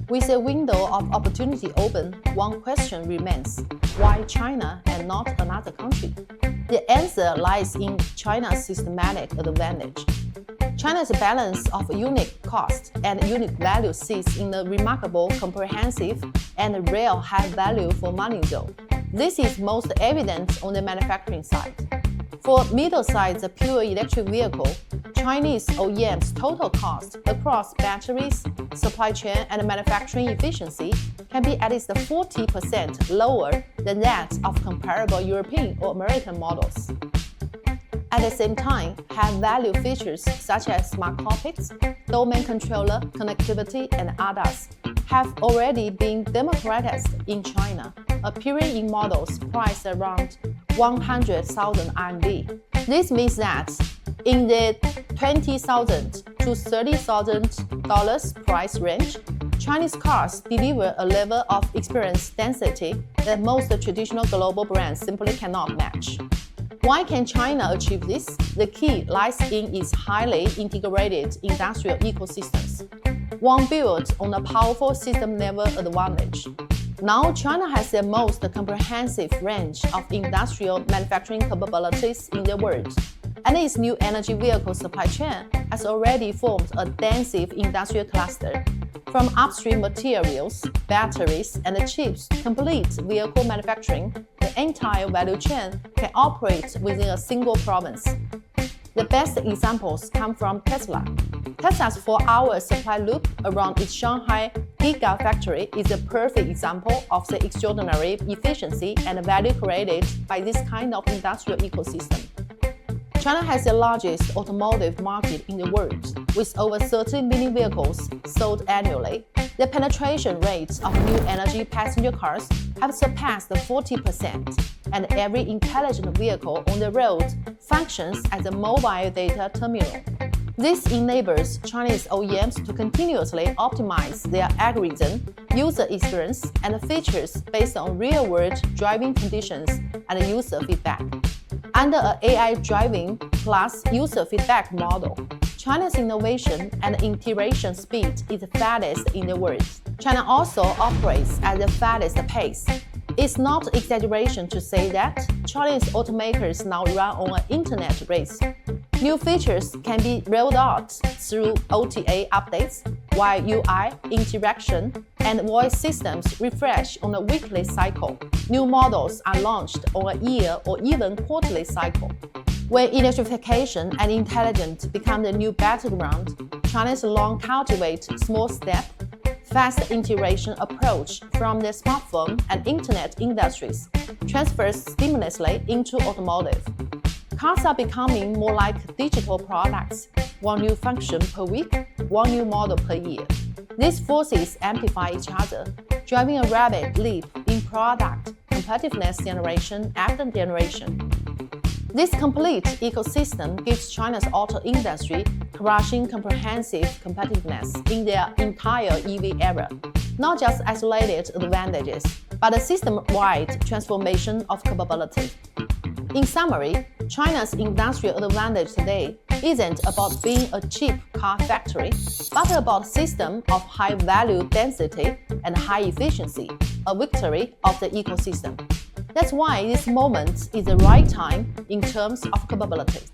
With a window of opportunity open, one question remains: why China and not another country? The answer lies in China's systematic advantage. China's balance of unique cost and unique value sits in a remarkable, comprehensive, and rare high value for money zone. This is most evident on the manufacturing side. For middle-sized pure electric vehicle, Chinese OEMs' total cost across batteries, supply chain, and manufacturing efficiency can be at least 40% lower than that of comparable European or American models. At the same time, high-value features such as smart cockpits, domain controller, connectivity, and ADAS have already been democratized in China, appearing in models priced around 100,000 RMB. This means that in the $20,000 to $30,000 price range, Chinese cars deliver a level of experience density that most traditional global brands simply cannot match. Why can China achieve this? The key lies in its highly integrated industrial ecosystems, one built on a powerful system-level advantage. Now, China has the most comprehensive range of industrial manufacturing capabilities in the world, and its new energy vehicle supply chain has already formed a dense industrial cluster. From upstream materials, batteries, and chips to complete vehicle manufacturing, the entire value chain can operate within a single province. The best examples come from Tesla. Tesla's 4-hour supply loop around its Shanghai Gigafactory is a perfect example of the extraordinary efficiency and value created by this kind of industrial ecosystem. China has the largest automotive market in the world, with over 30 million vehicles sold annually. The penetration rates of new energy passenger cars have surpassed 40%, and every intelligent vehicle on the road functions as a mobile data terminal. This enables Chinese OEMs to continuously optimize their algorithm, user experience, and features based on real-world driving conditions and user feedback. Under an AI driving plus user feedback model, China's innovation and iteration speed is the fastest in the world. China also operates at the fastest pace. It's not exaggeration to say that Chinese automakers now run on an internet race. New features can be rolled out through OTA updates, while UI, interaction, and voice systems refresh on a weekly cycle. New models are launched on a year or even quarterly cycle. When electrification and intelligence become the new battleground, China's long cultivated small-step, fast integration approach from the smartphone and internet industries transfers seamlessly into automotive. Cars are becoming more like digital products, one new function per week, one new model per year. These forces amplify each other, driving a rapid leap in product competitiveness generation after generation. This complete ecosystem gives China's auto industry crushing comprehensive competitiveness in their entire EV era, not just isolated advantages, but a system-wide transformation of capability. In summary, China's industrial advantage today isn't about being a cheap car factory, but about a system of high value density and high efficiency, a victory of the ecosystem. That's why this moment is the right time in terms of capabilities.